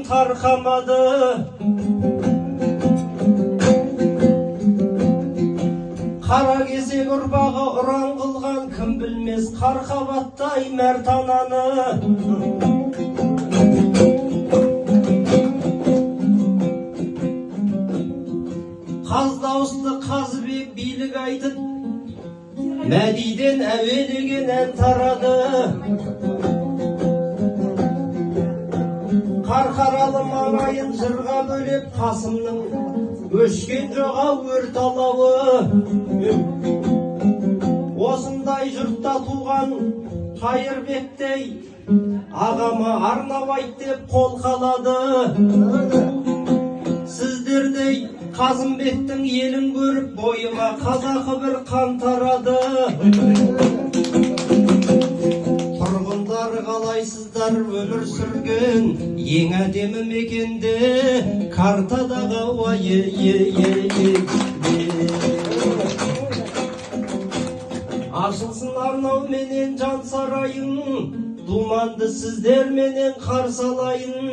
тарқамады. Қара кесек ұрпағы ұран қылған кім білмес қарқабаттай мәртананы. Қаз дауысты Қазыбек билік айтып, Мәдиден әуелеген ән тарады. Қарқаралы маңайын жырға бөлеп, Қасымның өшкен жоға өрт алауы. Осындай жұртта туған Қайырбектей ағама арнап айт деп қол қалады. Сіздердей Қазымбектің елін көріп, бойыма қазақы бір қан тарады. Тұрғындар қалайсыздар өмір сүрген ең әдемі мекенде, картадағы ашылсын арнау менен жан сарайың, думанды сіздер менен қарсы алайын.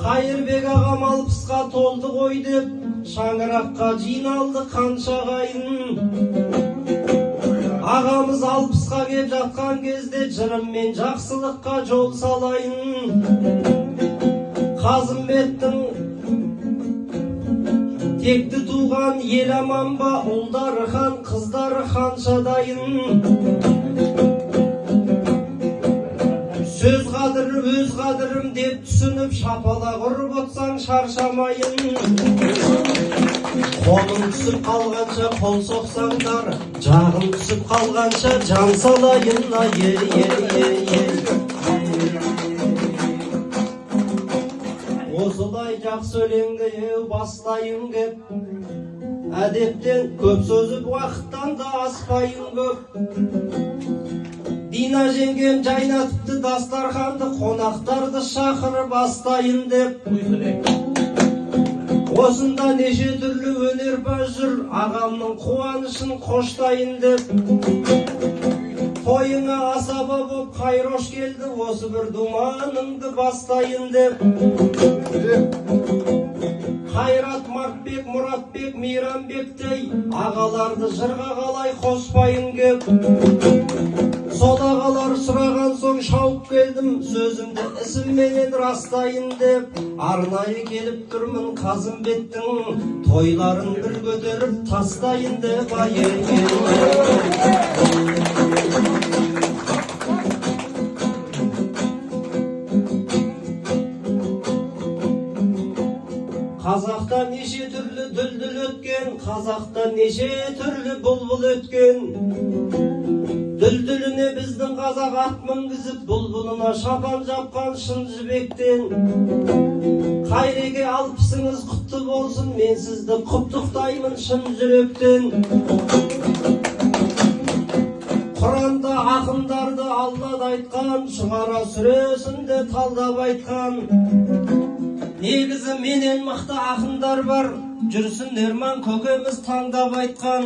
Қайырбек ағам 60-қа толды ғой деп, шаңыраққа жиналды қанша ағайын. Ағамыз 60-қа кеп жатқан кезде, жырыммен жақсылыққа жол салайын. Қазымбектің текті туған ел аман ба, ұлдары хан, қыздары ханшадайын. Сөз қадірі өз қадірім деп түсініп, шапалақ ұрып отсаң шаршамайын. Қолың түсіп қалғанша қол соқсаңдар, жағың түсіп қалғанша жан салайын. Осылай жақсы өлеңді бастайын кеп, әдептен көп сөзіп уақыттан да аспайын көп. Дина жеңгем жайнатыпты дастарханды, қонақтарды шақырып астайын деп. Осында неше түрлі өнерпаз жүр, ағамның қуанышын қоштайын деп. Тойыңа асаба боп қайрош келді, осы бір думаныңды бастайын деп. Қайрат, Мартбек, Мұратбек, Мейрамбектей ағаларды жырға қалай қоспайын кеп. Сол ағалар сұраған соң шауып келдім, сөзімді ісімменен растайын деп. Арнайы келіп тұрмын Қазымбектің тойларын бір көтеріп тастайын деп. Қазақта неше түрлі дүлдүл өткен, қазақта неше түрлі бұлбұл өткен. Дүлдүліне біздің қазақ ат мінгізіп, бұлбұлына шапан жапқан шын жібектен. Қайреке 60-ыңыз құтты болсын, мен сізді құттықтаймын шын жүректен. Құранда ақындарды Аллада айтқан, Шұғара сүресінде талдап айтқан. Негізі менен мықты ақындар бар, жүрсін Ерман көкеміз таңдап айтқан.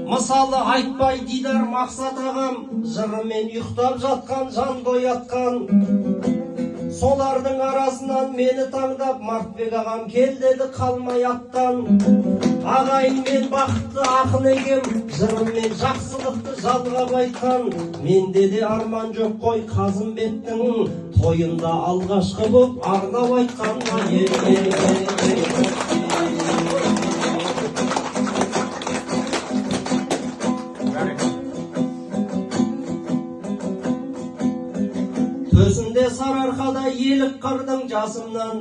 Мысалы айтпай Дидар Мақсат ағам, жырымен ұйықтап жатқан жанды оятқан. Солардың арасынан мені таңдап Мартбек ағам кел деді қалмай аттан. Ағайын мен бақытты ақын екем, жырымен жақсылықты жалғап айтқан. Менде де арман жоқ қой Қазымбектің тойында алғашқы боп арнап айтқан. Төсінде сарыарқада елік қырдың, жасымнан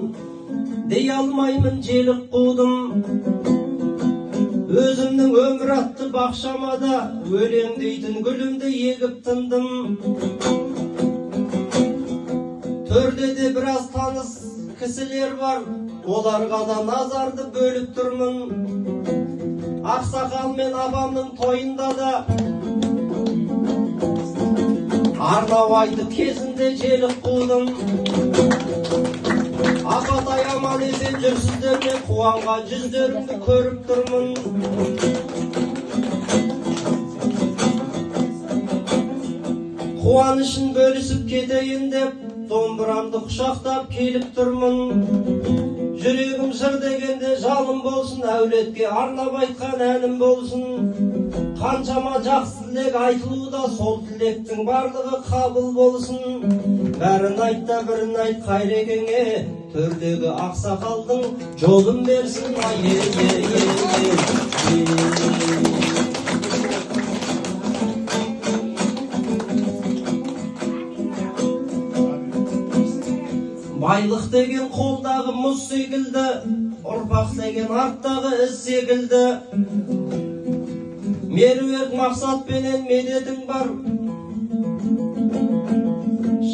дей алмаймын желік қудым. Өзімнің өмір атты бақшамада өлең дейтін гүлімді егіп тындым. Төрде де біраз таныс кісілер бар, оларға да назарды бөліп тұрмын. Ақсақал мен апамның тойында да арнау айтып кезінде желік қудым. Апатай аман есен жүрсіздер ме, қуанған жүздерімді көріп тұрмын. Қуанышын бөлісіп кетейін деп домбырамды құшақтап келіп тұрмын. Жүрегім жыр дегенде жалын болсын, әулетке арнап айтқан әнім болсын. Қаншама жақсы тілек айтылуда, сол тілектің барлығы қабыл болсын. Бәрін айт та бірін айт Қайрекеңе, төрдегі ақсақалдың жолын берсін. Байлық деген қолдағы мұз секілді, ұрпақ деген арттағы із секілді. Меруерт мақсатпенен медетің бар,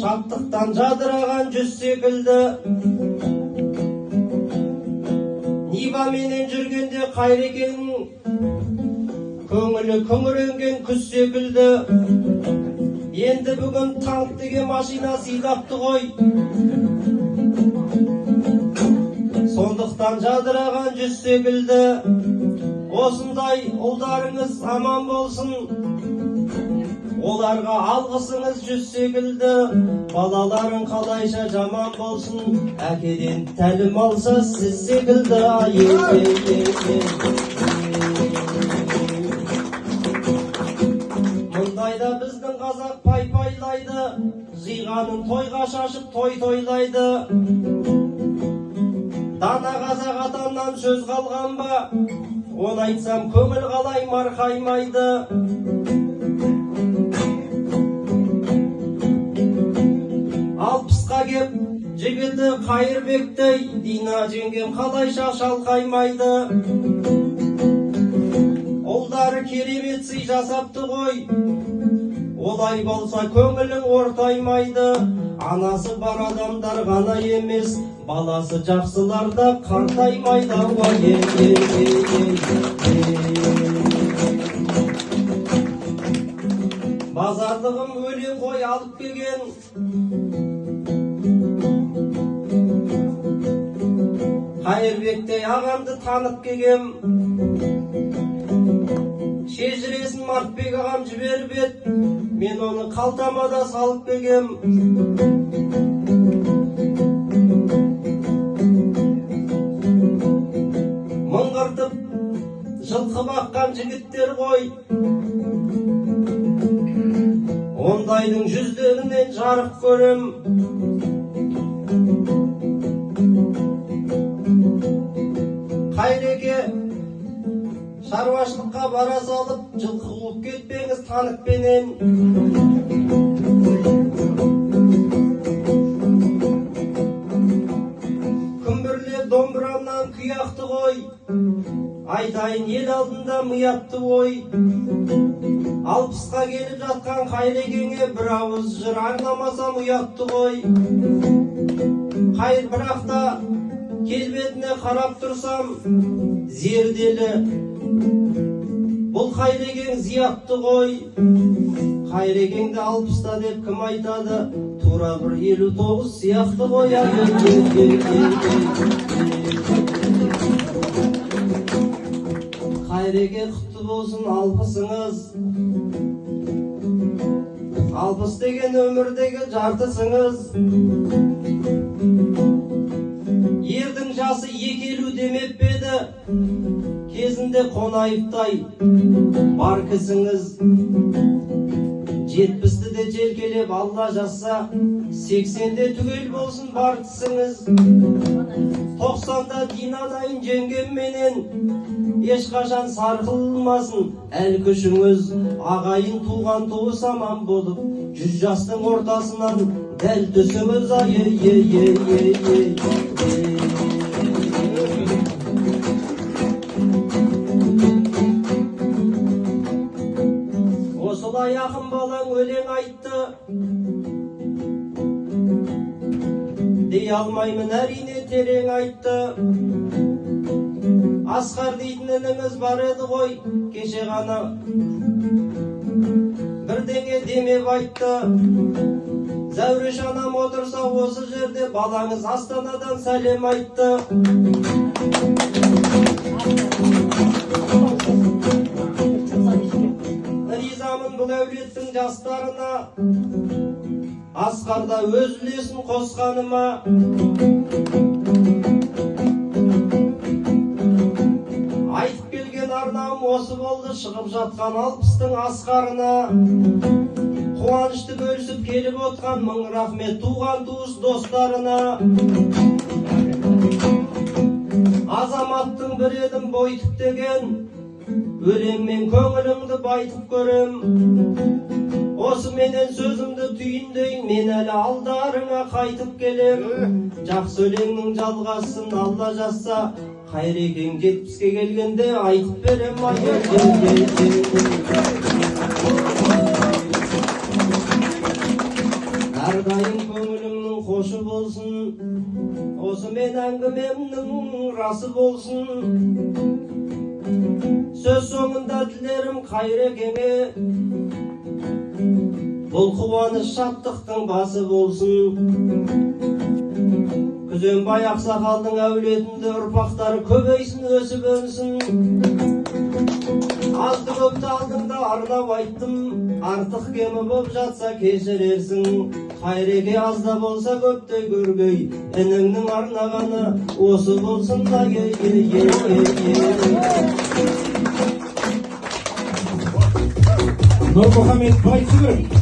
шаттықтан жадыраған жүз секілді. Ниваменен жүргенде Қайрекеңнің көңілі күңіренген күз секілді. Енді бүгін танк деген машина сыйлапты ғой, сондықтан жадыраған жүз секілді. Осындай ұлдарыңыз аман болсын, оларға алғысыңыз жүз секілді. Балаларың қалайша жаман болсын, әкеден тәлім алса сіз секілді. Мұндайда біздің қазақ пай-пайлайды, жиғанын тойға шашып той-тойлайды. Дана қазақ атамнан сөз қалған ба, оны айтсам көңіл қалай марқаймайды. Алпысқа кеп жігіті Қайырбектей, Дина жеңгем қалайша шалқаймайды. Ұлдары керемет сый жасапты ғой, олай болса көңілің ортаймайды. Анасы бар адамдар ғана емес, баласы жақсылар да қартаймайды. Базарлығым өлең қой алып келген, Қайырбектей ағамды танып келгем. Шежіресін Мартбек ағам жіберіп еді, мен оны қалтама да салып келгем. Мыңғыртып жылқы баққан жігіттер ғой, ондайдың жүздерінен жарық көрем. Қайреке шаруашылыққа бара салып, жылқы қуып кетпеңіз танықпенен. Күмбірлеп домбырамнан күйақты ғой, айтайын ел алдында мұятты ой. Алпысқа келіп жатқан Қайрекеңе бір ауыз жыр аңламасам ұятты ғой. Қайыр бірақта келбетіне қарап тұрсам зерделі, бұл Қайрекең зиятты ғой. Қайрекеңді 60-та деп кім айтады, тура бір 59 сияқты ғой. Қайреке құтты болсын 60-ыңыз, 60 деген өмірдегі жартысыңыз. Ердің жасы 250 демеп беді, кезінде Қонаевтай бар кісіңіз. 70-ті де желкелеп Алла жазса, 80-де түгел болсын бар тісіңіз. 90-да Динадайын жеңгемменен ешқашан сарқылмасын әл күшіңіз. Ағайын туған туыс аман болып, 100 жастың ортасынан дәл түсіңіз. Осылай ақын балаң өлең айтты, дей алмаймын әрине терең айтты. Асқар дейтін ініңіз бар еді ғой, кеше ғана бірдеңе демеп айтты. Зәуреш анам отырса осы жерде, балаңыз Астанадан сәлем айтты. Ризамын бұл әулеттің жастарына, Асқарда өз үлесін қосқаныма. Айтып келген арнам осы болды, шығып жатқан 60-тың асқарына. Қуанышты бөлісіп келіп отқан мың рахмет туған туыс достарына. Азаматтың бір едім бой тіктеген, өлеңмен көңіліңді байтып көрем. Осы менен сөзімді түйіндейін, мен әлі алдарыңа қайтып келем. Жақсы өлеңнің жалғасын Алла жазса, Қайрекең 70-ке келгенде айтып берем. Әрдайым көңілімнің қошы болсын, осы мен әңгімемнің расы болсын. Сөз соңында тілерім Қайрекеңе, бұл қуаныш шаттықтың басы болсын. Күзембай ақсақалдың әулетінде ұрпақтары көбейсін, өсіп өнсін. Азды көпті алдыңда арнап айттым, артық кемі боп жатса кешірерсің. Қайреке азда болса көптей көргей, ініңнің арнағаны осы болсын да Нұрмұхамед Байсүгір